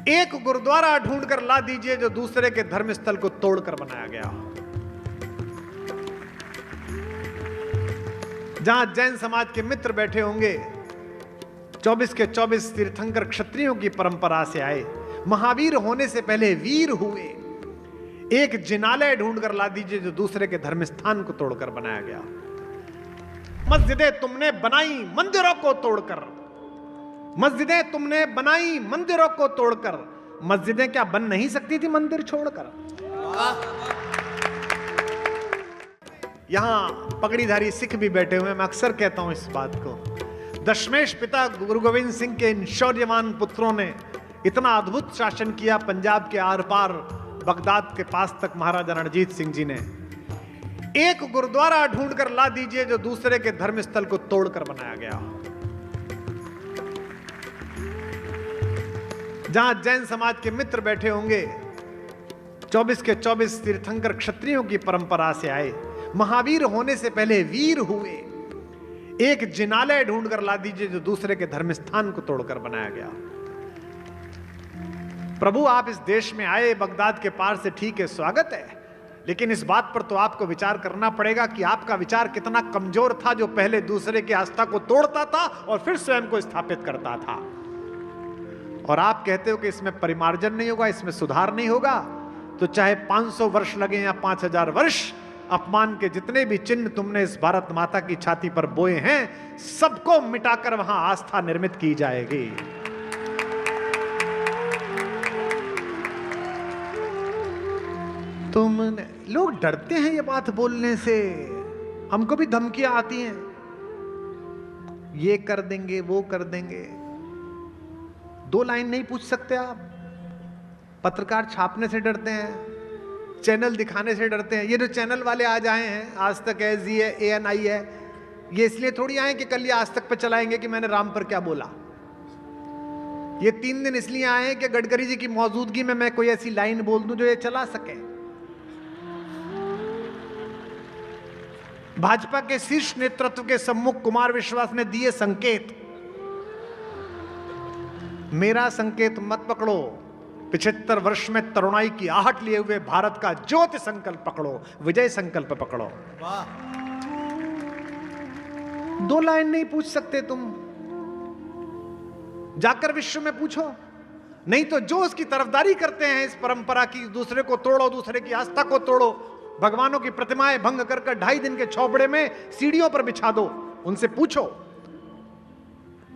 एक गुरुद्वारा ढूंढकर ला दीजिए जो दूसरे के धर्म स्थल को तोड़कर बनाया गया। जहां जैन समाज के मित्र बैठे होंगे, 24 के 24 तीर्थंकर क्षत्रियों की परंपरा से आए, महावीर होने से पहले वीर हुए। एक जिनालय ढूंढकर ला दीजिए जो दूसरे के धर्म स्थान को तोड़कर बनाया गया। मस्जिदें तुमने बनाई मंदिरों को तोड़कर, मस्जिदें तुमने बनाई मंदिरों को तोड़कर। मस्जिदें क्या बन नहीं सकती थी मंदिर छोड़कर? यहां पगड़ीधारी सिख भी बैठे हुए हैं। मैं अक्सर कहता हूं इस बात को, दशमेश पिता गुरु गोविंद सिंह के इन शौर्यवान पुत्रों ने इतना अद्भुत शासन किया पंजाब के आर पार बगदाद के पास तक। महाराजा रणजीत सिंह जी ने एक गुरुद्वारा ढूंढकर ला दीजिए जो दूसरे के धर्म स्थल को तोड़कर बनाया गया। जहां जैन समाज के मित्र बैठे होंगे, 24 के 24 तीर्थंकर क्षत्रियों की परंपरा से आए, महावीर होने से पहले वीर हुए। एक जिनालय ढूंढकर ला दीजिए जो दूसरे के धर्म स्थान को तोड़कर बनाया गया। प्रभु आप इस देश में आए, बगदाद के पार से, ठीक है, स्वागत है, लेकिन इस बात पर तो आपको विचार करना पड़ेगा कि आपका विचार कितना कमजोर था, जो पहले दूसरे की आस्था को तोड़ता था और फिर स्वयं को स्थापित करता था। और आप कहते हो कि इसमें परिमार्जन नहीं होगा, इसमें सुधार नहीं होगा, तो चाहे 500 वर्ष लगे या 5000 वर्ष, अपमान के जितने भी चिन्ह तुमने इस भारत माता की छाती पर बोए हैं, सबको मिटाकर वहां आस्था निर्मित की जाएगी। तुमने, लोग डरते हैं ये बात बोलने से, हमको भी धमकियां आती हैं, ये कर देंगे वो कर देंगे। 2 लाइन नहीं पूछ सकते आप? पत्रकार छापने से डरते हैं, चैनल दिखाने से डरते हैं। ये जो चैनल वाले आज आए हैं, आज तक है, जी है, ANI है, ये इसलिए थोड़ी आए कि कल ये आज तक पे चलाएंगे कि मैंने राम पर क्या बोला। ये 3 दिन इसलिए आए हैं कि गडकरी जी की मौजूदगी में मैं कोई ऐसी लाइन बोल दूं जो ये चला सके। भाजपा के शीर्ष नेतृत्व के सम्मुख कुमार विश्वास ने दिए संकेत, मेरा संकेत मत पकड़ो, 75 वर्ष में तरुणाई की आहट लिए हुए भारत का ज्योति संकल्प पकड़ो, विजय संकल्प पकड़ो। 2 लाइन नहीं पूछ सकते तुम, जाकर विश्व में पूछो। नहीं तो जो उसकी तरफदारी करते हैं इस परंपरा की, दूसरे को तोड़ो, दूसरे की आस्था को तोड़ो, भगवानों की प्रतिमाएं भंग कर 2.5 दिन के छौबड़े में सीढ़ियों पर बिछा दो, उनसे पूछो,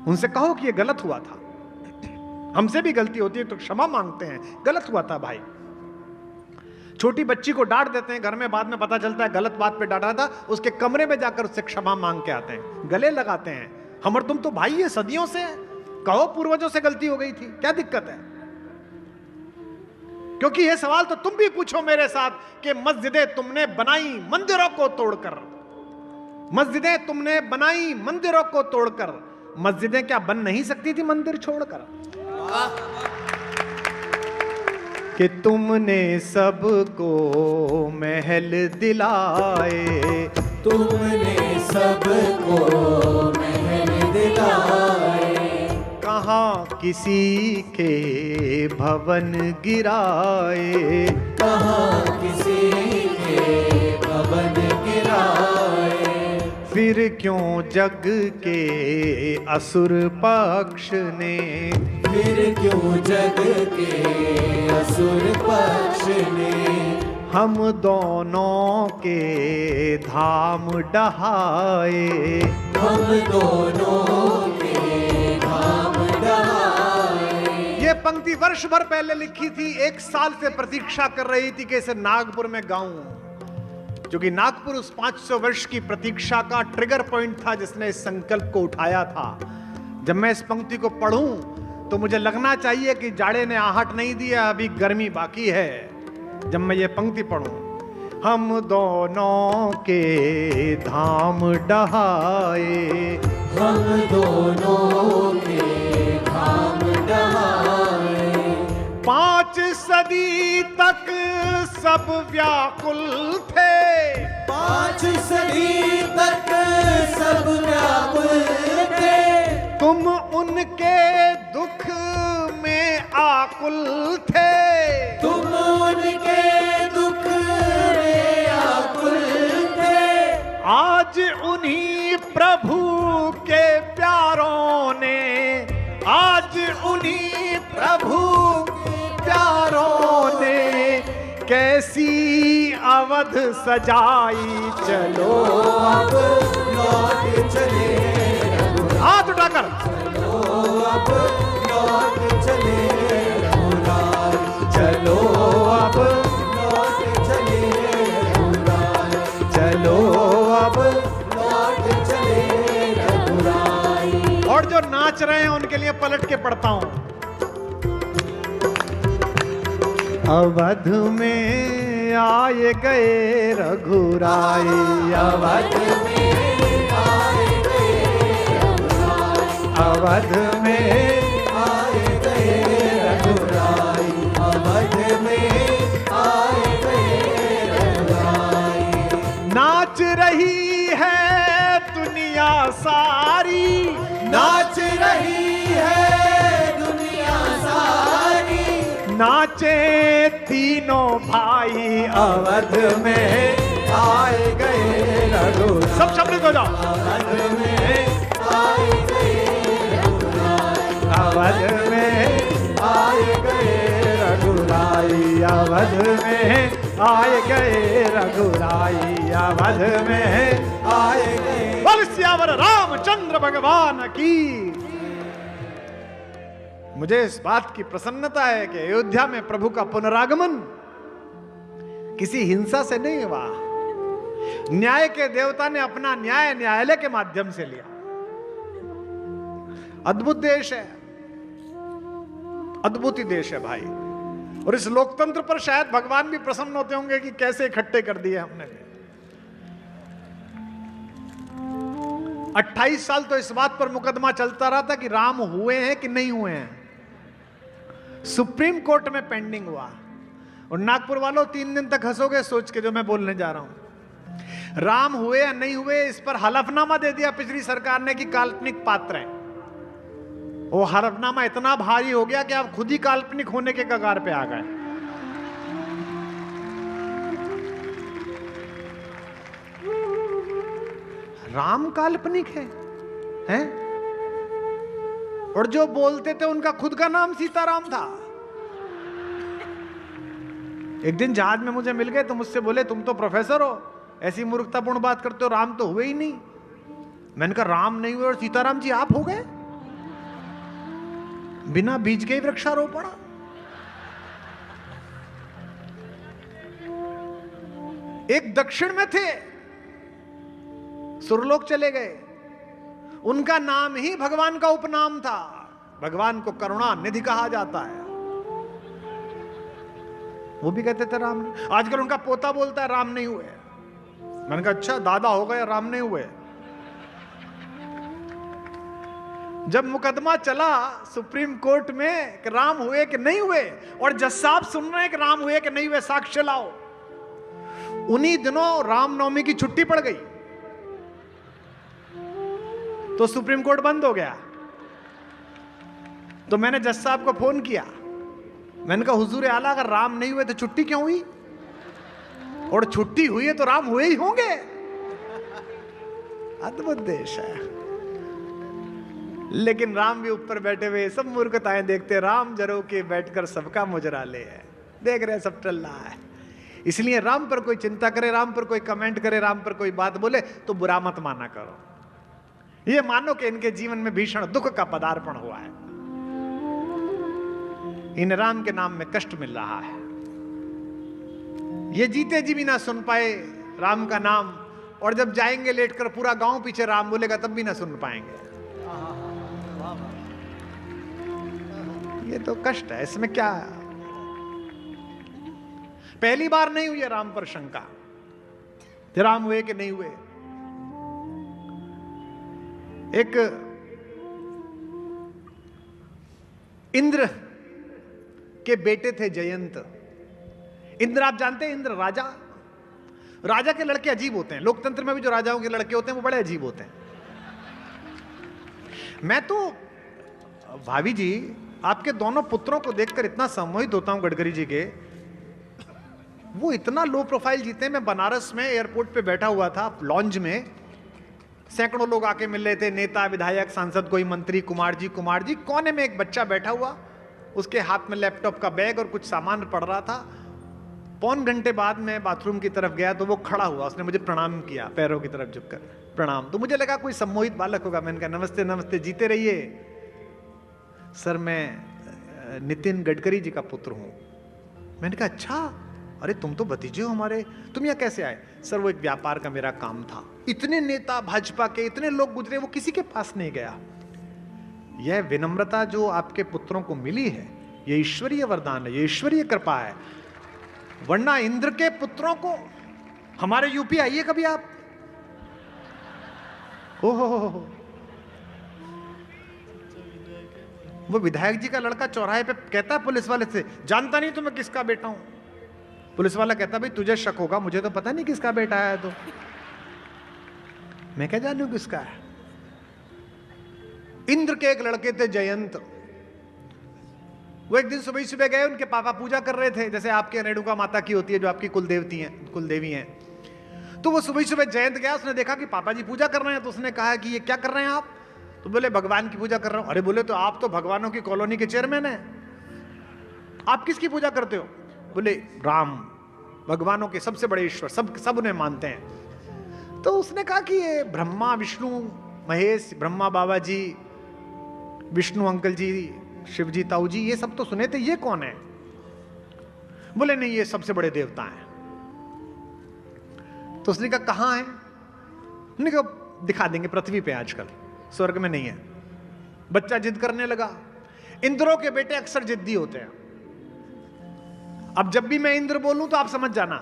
उनसे कहो कि यह गलत हुआ था। हमसे भी गलती होती है तो क्षमा मांगते हैं, गलत हुआ था भाई। छोटी बच्ची को डांट देते हैं घर में, बाद में पता चलता है गलत बात पे डांटा था, उसके कमरे में जाकर उससे क्षमा मांग के आते हैं, गले लगाते हैं। हम और तुम तो भाई है, सदियों से, कहो पूर्वजों से गलती हो गई थी, क्या दिक्कत है? क्योंकि यह सवाल तो तुम भी पूछो मेरे साथ कि मस्जिदें तुमने बनाई मंदिरों को तोड़कर, मस्जिदें तुमने बनाई मंदिरों को तोड़कर। मस्जिदें क्या बन नहीं सकती थी मंदिर छोड़कर? कि तुमने सबको महल दिलाए, तुमने सबको महल दिलाए, कहाँ किसी के भवन गिराए, कहाँ किसी के भवन गिराए। फिर क्यों जग के असुर पक्ष ने, फिर क्यों जग के असुर पक्ष ने, हम दोनों के धाम डहाए, हम दोनों के धाम डहाए। ये पंक्ति वर्ष भर पहले लिखी थी, 1 साल से प्रतीक्षा कर रही थी कि इसे नागपुर में गाऊं, क्योंकि नागपुर उस 500 वर्ष की प्रतीक्षा का ट्रिगर पॉइंट था जिसने इस संकल्प को उठाया था। जब मैं इस पंक्ति को पढ़ूं तो मुझे लगना चाहिए कि जाड़े ने आहट नहीं दिया, अभी गर्मी बाकी है। जब मैं ये पंक्ति पढ़ूं, हम दोनों के धाम डहाए, हम दोनों के धाम डहाए। 5 सदी तक सब व्याकुल थे, 5 सदी तक सब व्याकुल थे, तुम उनके दुख में आकुल थे, तुम उनके दुख में आकुल थे। आज उन्हीं प्रभु के प्यारों ने, आज उन्हीं प्रभु के प्यारों ने कैसी अवध सजाई। चलो अब लौट चले हाथ उठाकर, चलो अब लौट चले रघुराई। चलो अब लौट चले रघुराई। चलो अब लौट चले रघुराई। और जो नाच रहे हैं उनके लिए पलट के पढ़ता हूं। अवध में आए गए रघुराई, अवध में आए गए रघुराई। अवध में आए गए रघुराई। अवध में आए गए रघुराई। नाच रही है दुनिया सारी, नाच रही है दुनिया सारी। नाचे तीनों भाई अवध में आए गए रघुराई। सब शब्द हो जाओ। अवध में आए गए रघुराई। अवध में आए गए रघुराई। अवध में आए गए रघुराई, अवध में आए गए। बोल सियावर रामचंद्र भगवान की। मुझे इस बात की प्रसन्नता है कि अयोध्या में प्रभु का पुनरागमन किसी हिंसा से नहीं हुआ। न्याय के देवता ने अपना न्याय न्यायालय के माध्यम से लिया। अद्भुत देश है, अद्भुत ही देश है भाई। और इस लोकतंत्र पर शायद भगवान भी प्रसन्न होते होंगे कि कैसे इकट्ठे कर दिए हमने। 28 साल तो इस बात पर मुकदमा चलता रहा था कि राम हुए हैं कि नहीं हुए हैं। सुप्रीम कोर्ट में पेंडिंग हुआ। और नागपुर वालों 3 दिन तक हंसोगे सोच के जो मैं बोलने जा रहा हूं। राम हुए या नहीं हुए इस पर हलफनामा दे दिया पिछली सरकार ने कि काल्पनिक पात्र है। वो हलफनामा इतना भारी हो गया कि आप खुद ही काल्पनिक होने के कगार पे आ गए। राम काल्पनिक है, हैं? और जो बोलते थे उनका खुद का नाम सीताराम था। एक दिन जहाज में मुझे मिल गए तो मुझसे बोले तुम तो प्रोफेसर हो, ऐसी मूर्खतापूर्ण बात करते हो, राम तो हुए ही नहीं। मैंने कहा राम नहीं हुए और सीताराम जी आप हो गए, बिना बीज के ही वृक्षारोपण। एक दक्षिण में थे, सुरलोक चले गए, उनका नाम ही भगवान का उपनाम था। भगवान को करुणा निधि कहा जाता है। वो भी कहते थे राम। आजकल उनका पोता बोलता है राम नहीं हुए। मैंने कहा अच्छा दादा हो गए राम नहीं हुए। जब मुकदमा चला सुप्रीम कोर्ट में कि राम हुए कि नहीं हुए, और जज साहब सुन रहे हैं कि राम हुए कि नहीं हुए, साक्ष्य लाओ। उन्हीं दिनों रामनवमी की छुट्टी पड़ गई तो सुप्रीम कोर्ट बंद हो गया। तो मैंने जज साहब को फोन किया, मैंने कहा हुजूर आला अगर राम नहीं हुए तो छुट्टी क्यों हुई, और छुट्टी हुई है तो राम हुए ही होंगे। अद्भुत देश है। लेकिन राम भी ऊपर बैठे हुए सब मूर्खताएं देखते, राम जरो के बैठकर सबका मुजरा ले है, देख रहे सब चल रहा है। इसलिए राम पर कोई चिंता करे, राम पर कोई कमेंट करे, राम पर कोई बात बोले तो बुरा मत माना करो। ये मानो कि इनके जीवन में भीषण दुख का पदार्पण हुआ है, इन राम के नाम में कष्ट मिल रहा है। ये जीते जी भी ना सुन पाए राम का नाम, और जब जाएंगे लेटकर पूरा गांव पीछे राम बोलेगा तब भी ना सुन पाएंगे। ये तो कष्ट है, इसमें क्या। पहली बार नहीं हुई है राम पर शंका, राम हुए कि नहीं हुए। एक इंद्र के बेटे थे जयंत। इंद्र आप जानते हैं, इंद्र राजा। राजा के लड़के अजीब होते हैं। लोकतंत्र में भी जो राजाओं के लड़के होते हैं वो बड़े अजीब होते हैं। मैं तो भाभी जी आपके दोनों पुत्रों को देखकर इतना सम्मोहित होता हूं गडकरी जी के। वो इतना लो प्रोफाइल जीते। मैं बनारस में एयरपोर्ट पे बैठा हुआ था लॉन्ज में, सैकड़ों लोग आके मिल रहे थे, नेता, विधायक, सांसद, कोई मंत्री, कुमार जी। कोने में एक बच्चा बैठा हुआ, उसके हाथ में लैपटॉप का बैग और कुछ सामान पड़ रहा था। पौन घंटे बाद मैं बाथरूम की तरफ गया तो वो खड़ा हुआ, उसने मुझे प्रणाम किया पैरों की तरफ झुककर, प्रणाम। तो मुझे लगा कोई सम्मोहित बालक होगा। मैंने कहा नमस्ते नमस्ते, जीते रहिए। सर मैं नितिन गडकरी जी का पुत्र हूं। मैंने कहा अच्छा, अरे तुम तो भतीजे हो हमारे, तुम यहाँ कैसे आए? सर वो एक व्यापार का मेरा काम था। इतने नेता भाजपा के, इतने लोग गुजरे, वो किसी के पास नहीं गया। यह विनम्रता जो आपके पुत्रों को मिली है, यह ईश्वरीय वरदान है, यह ईश्वरीय कृपा है। वरना इंद्र के पुत्रों को, हमारे यूपी आइए कभी आप, ओहो, वो विधायक जी का लड़का चौराहे पे कहता है पुलिस वाले से, जानता नहीं तो मैं किसका बेटा हूं। पुलिस वाला कहता भाई तुझे शक होगा, मुझे तो पता नहीं किसका बेटा है। तो मैं क्या जानूं किसका है। इंद्र के एक लड़के थे जयंत, वो एक दिन सुबह सुबह गए, उनके पापा पूजा कर रहे थे, जैसे आपके रेणुका माता की होती है जो आपकी कुलदेवी हैं। तो वो सुबह सुबह जयंत गया, उसने देखा कि पापा जी पूजा कर रहे हैं। तो उसने कहा कि ये क्या कर रहे हैं आप? तो बोले भगवान की पूजा कर रहा हूं। अरे बोले तो आप तो भगवानों की कॉलोनी के चेयरमैन हैं, आप किसकी पूजा करते हो? बोले राम, भगवानों के सबसे बड़े ईश्वर, सब उन्हें मानते हैं। तो उसने कहा कि ये ब्रह्मा, विष्णु, महेश, ब्रह्मा बाबा जी, विष्णु अंकल जी, शिव जी, ताऊ जी, ये सब तो सुने थे, ये कौन है? बोले नहीं, ये सबसे बड़े देवता हैं। तो उसने कहा कहां है? उसने कहा दिखा देंगे, पृथ्वी पे आजकल, स्वर्ग में नहीं है। बच्चा जिद करने लगा। इंद्रों के बेटे अक्सर जिद्दी होते हैं। अब जब भी मैं इंद्र बोलूं तो आप समझ जाना।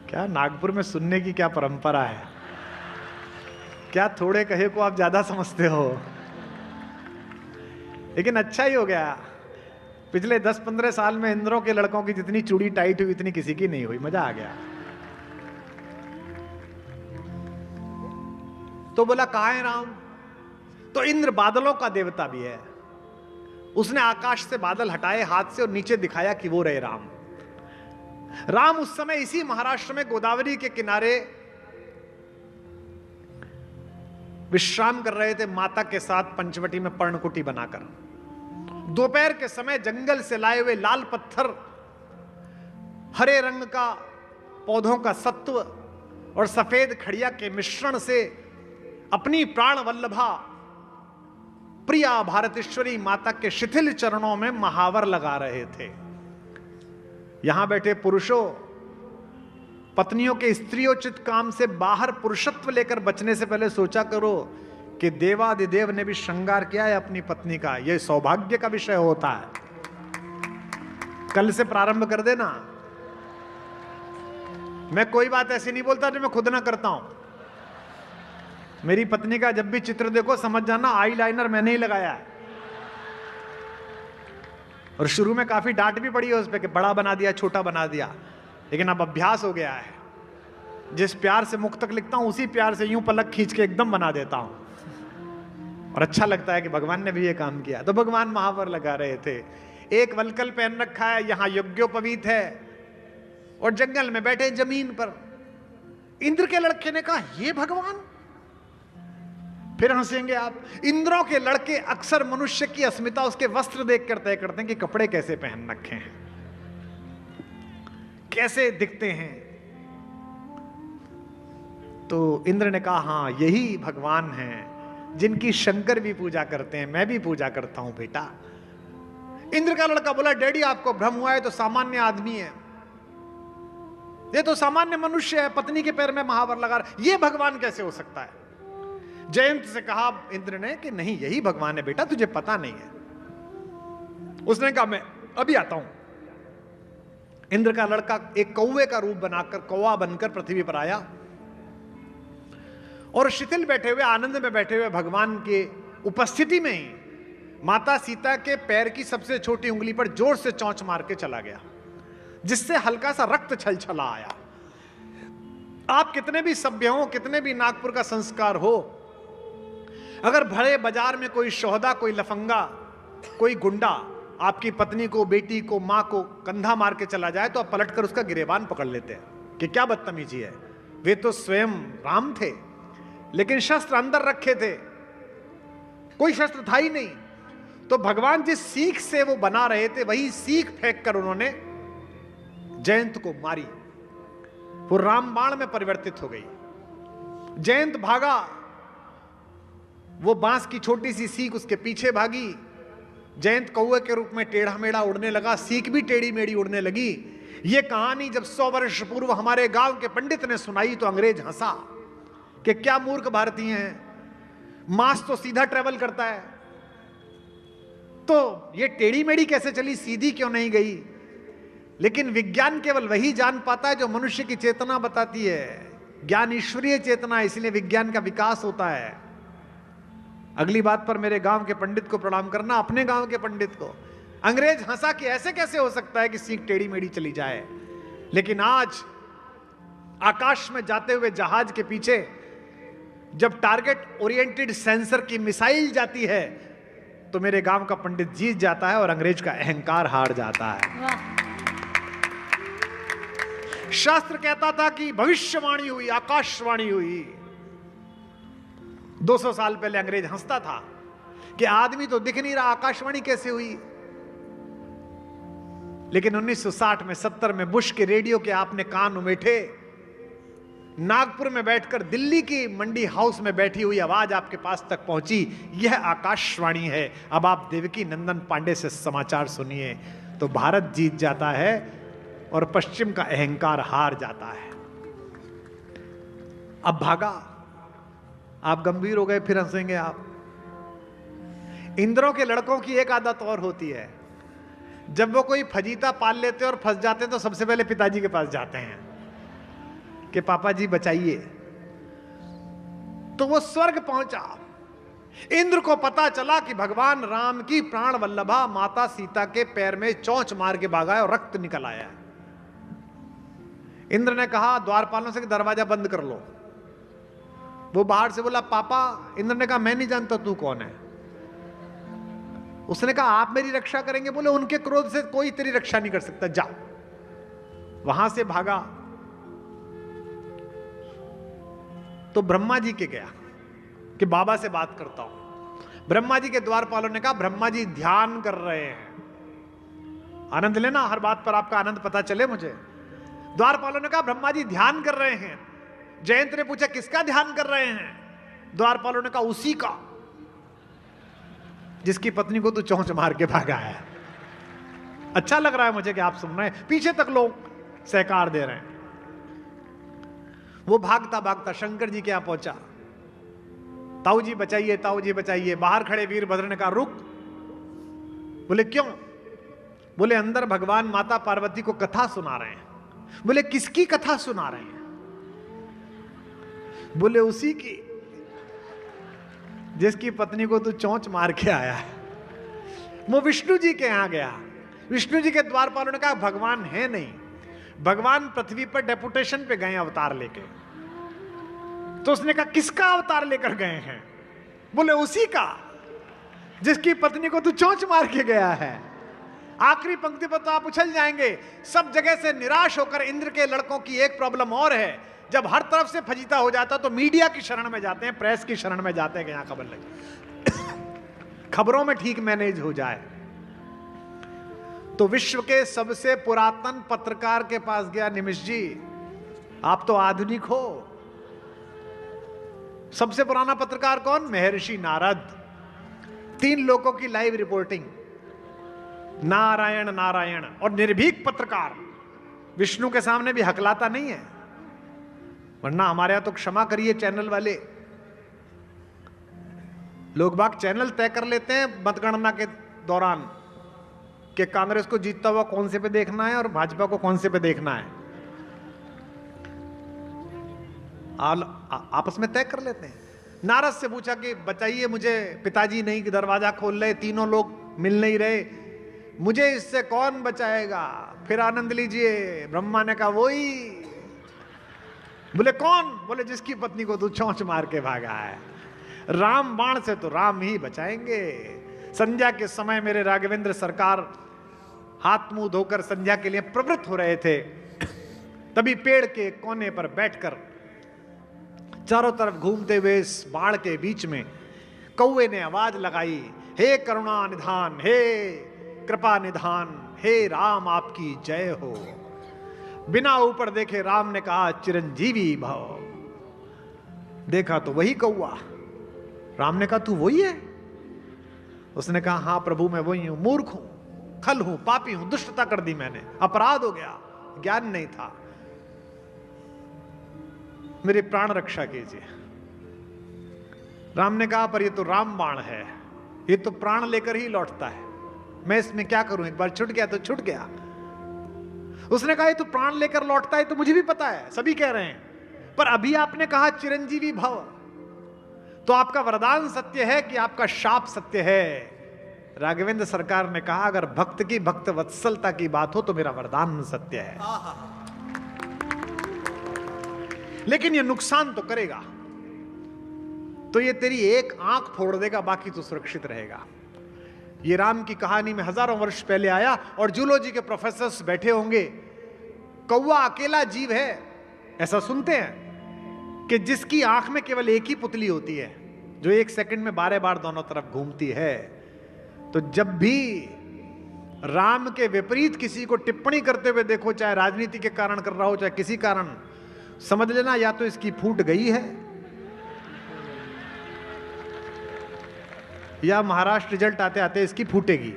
क्या नागपुर में सुनने की क्या परंपरा है, क्या थोड़े कहे को आप ज्यादा समझते हो। लेकिन अच्छा ही हो गया, पिछले 10-15 साल में इंद्रों के लड़कों की जितनी चूड़ी टाइट हुई इतनी किसी की नहीं हुई, मजा आ गया। तो बोला कहां है राम? तो इंद्र बादलों का देवता भी है। उसने आकाश से बादल हटाए हाथ से और नीचे दिखाया कि वो रहे राम। राम उस समय इसी महाराष्ट्र में गोदावरी के किनारे विश्राम कर रहे थे माता के साथ, पंचवटी में पर्णकुटी बनाकर। दोपहर के समय जंगल से लाए हुए लाल पत्थर, हरे रंग का पौधों का सत्व और सफेद खड़िया के मिश्रण से अपनी प्राण वल्लभा प्रिया भारतेश्वरी माता के शिथिल चरणों में महावर लगा रहे थे। यहां बैठे पुरुषों, पत्नियों के स्त्रियोचित काम से बाहर पुरुषत्व लेकर बचने से पहले सोचा करो कि देवादिदेव ने भी श्रृंगार किया है अपनी पत्नी का। यह सौभाग्य का विषय होता है। कल से प्रारंभ कर देना। मैं कोई बात ऐसी नहीं बोलता जो मैं खुद ना करता हूं। मेरी पत्नी का जब भी चित्र देखो समझ जाना आई लाइनर मैंने ही लगाया है। और शुरू में काफी डांट भी पड़ी है उस पर कि बड़ा बना दिया, छोटा बना दिया, लेकिन अब अभ्यास हो गया है। जिस प्यार से मुख तक लिखता हूं उसी प्यार से यूं पलक खींच के एकदम बना देता हूं। और अच्छा लगता है कि भगवान ने भी ये काम किया। तो भगवान महावर लगा रहे थे। एक वलकल पहन रखा है, यहां यज्ञोपवीत है, और जंगल में बैठे जमीन पर। इंद्र के लड़के ने कहा ये भगवान? फिर हंसेंगे आप। इंद्रों के लड़के अक्सर मनुष्य की अस्मिता उसके वस्त्र देख कर तय करते हैं कि कपड़े कैसे पहन रखे हैं, कैसे दिखते हैं। तो इंद्र ने कहा हां यही भगवान हैं जिनकी शंकर भी पूजा करते हैं, मैं भी पूजा करता हूं बेटा। इंद्र का लड़का बोला डैडी आपको भ्रम हुआ है, तो सामान्य आदमी है, ये तो सामान्य मनुष्य है, पत्नी के पैर में महावर लगा रहा, ये भगवान कैसे हो सकता है? जयंत से कहा इंद्र ने कि नहीं यही भगवान है बेटा, तुझे पता नहीं है। उसने कहा मैं अभी आता हूं। इंद्र का लड़का एक कौवे का रूप बनाकर, कौवा बनकर पृथ्वी पर आया और शिथिल बैठे हुए, आनंद में बैठे हुए भगवान के उपस्थिति में ही माता सीता के पैर की सबसे छोटी उंगली पर जोर से चोंच मार के चला गया, जिससे हल्का सा रक्त छलछला आया। आप कितने भी सभ्य हो, कितने भी नागपुर का संस्कार हो, अगर भरे बाजार में कोई शोहदा, कोई लफंगा, कोई गुंडा आपकी पत्नी को, बेटी को, मां को कंधा मार के चला जाए तो आप पलटकर उसका गिरेबान पकड़ लेते हैं कि क्या बदतमीजी है। वे तो स्वयं राम थे, लेकिन शस्त्र अंदर रखे थे, कोई शस्त्र था ही नहीं। तो भगवान जिस सीख से वो बना रहे थे वही सीख फेंक कर उन्होंने जयंत को मारी। वो रामबाण में परिवर्तित हो गई। जयंत भागा, वो बांस की छोटी सी सीख उसके पीछे भागी। जयंत कौवे के रूप में टेढ़ा मेढ़ा उड़ने लगा, सीख भी टेढ़ी मेढ़ी उड़ने लगी। ये कहानी जब 100 वर्ष पूर्व हमारे गांव के पंडित ने सुनाई तो अंग्रेज हंसा कि क्या मूर्ख भारतीय हैं, मांस तो सीधा ट्रेवल करता है, तो ये टेढ़ी मेढ़ी कैसे चली, सीधी क्यों नहीं गई। लेकिन विज्ञान केवल वही जान पाता है जो मनुष्य की चेतना बताती है। ज्ञान ईश्वरीय चेतना है, इसलिए विज्ञान का विकास होता है। अगली बात पर मेरे गांव के पंडित को प्रणाम करना, अपने गांव के पंडित को। अंग्रेज हंसा कि ऐसे कैसे हो सकता है कि सीख टेढ़ी मेढ़ी चली जाए। लेकिन आज आकाश में जाते हुए जहाज के पीछे जब टारगेट ओरिएंटेड सेंसर की मिसाइल जाती है तो मेरे गांव का पंडित जीत जाता है और अंग्रेज का अहंकार हार जाता है। शास्त्र कहता था कि भविष्यवाणी हुई, आकाशवाणी हुई। 200 साल पहले अंग्रेज हंसता था कि आदमी तो दिख नहीं रहा, आकाशवाणी कैसे हुई। लेकिन 1960 में 70 में बुश के रेडियो के आपने कान उमेठे, नागपुर में बैठकर दिल्ली की मंडी हाउस में बैठी हुई आवाज आपके पास तक पहुंची, यह आकाशवाणी है। अब आप देवकी नंदन पांडे से समाचार सुनिए। तो भारत जीत जाता है और पश्चिम का अहंकार हार जाता है। अब भागा, आप गंभीर हो गए, फिर हंसेंगे आप। इंद्रों के लड़कों की एक आदत और होती है, जब वो कोई फजीता पाल लेते और फंस जाते हैं तो सबसे पहले पिताजी के पास जाते हैं कि पापा जी बचाइए। तो वो स्वर्ग पहुंचा। इंद्र को पता चला कि भगवान राम की प्राण वल्लभा माता सीता के पैर में चोंच मार के भागा है और रक्त निकल आया। इंद्र ने कहा द्वारपालों से कि दरवाजा बंद कर लो। वो बाहर से बोला पापा। इंद्र ने कहा मैं नहीं जानता तू कौन है। उसने कहा आप मेरी रक्षा करेंगे। बोले उनके क्रोध से कोई तेरी रक्षा नहीं कर सकता, जा। वहां से भागा तो ब्रह्मा जी के गया कि बाबा से बात करता हूं। ब्रह्मा जी के द्वारपालों ने कहा ब्रह्मा जी ध्यान कर रहे हैं। आनंद लेना, हर बात पर आपका आनंद पता चले मुझे। द्वारपालों ने कहा ब्रह्मा जी ध्यान कर रहे हैं। जयंत ने पूछा किसका ध्यान कर रहे हैं। द्वारपालों ने कहा उसी का जिसकी पत्नी को तू चोंच मार के भागा है। अच्छा लग रहा है मुझे कि आप सुन रहे हैं, पीछे तक लोग सहकार दे रहे हैं। वो भागता भागता शंकर जी के यहां पहुंचा। ताऊ जी बचाइए, ताऊ जी बचाइए। बाहर खड़े वीरभद्र ने कहा रुक। बोले क्यों। बोले अंदर भगवान माता पार्वती को कथा सुना रहे हैं। बोले किसकी कथा सुना रहे हैं। बोले उसी की जिसकी पत्नी को तू चोंच मार के आया है। वो विष्णु जी के यहां गया। विष्णु जी के द्वारपालों ने कहा भगवान है नहीं, भगवान पृथ्वी पर डेपुटेशन पे गए अवतार लेके। तो उसने कहा किसका अवतार लेकर गए हैं। बोले उसी का जिसकी पत्नी को तू चोंच मार के गया है। आखिरी पंक्ति पर तो आप उछल जाएंगे। सब जगह से निराश होकर इंद्र के लड़कों की एक प्रॉब्लम और है, जब हर तरफ से फजीता हो जाता तो मीडिया की शरण में जाते हैं, प्रेस की शरण में जाते हैं कि यहां खबर लगे, खबरों में ठीक मैनेज हो जाए। तो विश्व के सबसे पुरातन पत्रकार के पास गया। निमिष जी आप तो आधुनिक हो। सबसे पुराना पत्रकार कौन। महर्षि नारद। 3 लोगों की लाइव रिपोर्टिंग, नारायण नारायण। और निर्भीक पत्रकार, विष्णु के सामने भी हकलाता नहीं है। वरना हमारे यहां तो क्षमा करिए चैनल वाले, लोग बाग चैनल तय कर लेते हैं मतगणना के दौरान कि कांग्रेस को जीतता हुआ कौन से पे देखना है और भाजपा को कौन से पे देखना है। आपस में तय कर लेते हैं। नारद से पूछा कि बताइए मुझे, पिताजी नहीं कि दरवाजा खोल रहे, तीनों लोग मिल नहीं रहे, मुझे इससे कौन बचाएगा। फिर आनंद लीजिए। ब्रह्मा ने कहा वही। बोले कौन। बोले जिसकी पत्नी को तू चोंच मार के भागा है। राम बाण से तो राम ही बचाएंगे। संध्या के समय मेरे राघवेंद्र सरकार हाथ मुंह धोकर संध्या के लिए प्रवृत्त हो रहे थे, तभी पेड़ के कोने पर बैठकर चारों तरफ घूमते हुए इस बाण के बीच में कौवे ने आवाज लगाई, हे करुणा निधान, हे कृपा निधान, हे राम आपकी जय हो। बिना ऊपर देखे राम ने कहा, चिरंजीवी भव। देखा तो वही कौवा। राम ने कहा, तू वही है? उसने कहा, हां प्रभु मैं वही हूं, मूर्ख हूं, खल हूं, पापी हूं, दुष्टता कर दी मैंने, अपराध हो गया, ज्ञान नहीं था, मेरी प्राण रक्षा कीजिए। राम ने कहा, पर ये तो राम बाण है, ये तो प्राण लेकर ही लौटता है, मैं इसमें क्या करूं, एक बार छूट गया तो छूट गया। उसने कहा, ये तो प्राण लेकर लौटता है, तो मुझे भी पता है, सभी कह रहे हैं, पर अभी आपने कहा चिरंजीवी भव, तो आपका वरदान सत्य है कि आपका शाप सत्य है? राघवेंद्र सरकार ने कहा, अगर भक्त की भक्त वत्सलता की बात हो तो मेरा वरदान सत्य है, लेकिन ये नुकसान तो करेगा, तो ये तेरी एक आंख फोड़ देगा, बाकी तो सुरक्षित रहेगा। ये राम की कहानी में हजारों वर्ष पहले आया, और जूलॉजी के प्रोफेसर्स बैठे होंगे, कौवा अकेला जीव है ऐसा सुनते हैं कि जिसकी आंख में केवल एक ही पुतली होती है, जो 1 सेकंड में 12 बार दोनों तरफ घूमती है। तो जब भी राम के विपरीत किसी को टिप्पणी करते हुए देखो, चाहे राजनीति के कारण कर रहा हो, चाहे किसी कारण, समझ लेना या तो इसकी फूट गई है, या महाराष्ट्र रिजल्ट आते आते इसकी फूटेगी।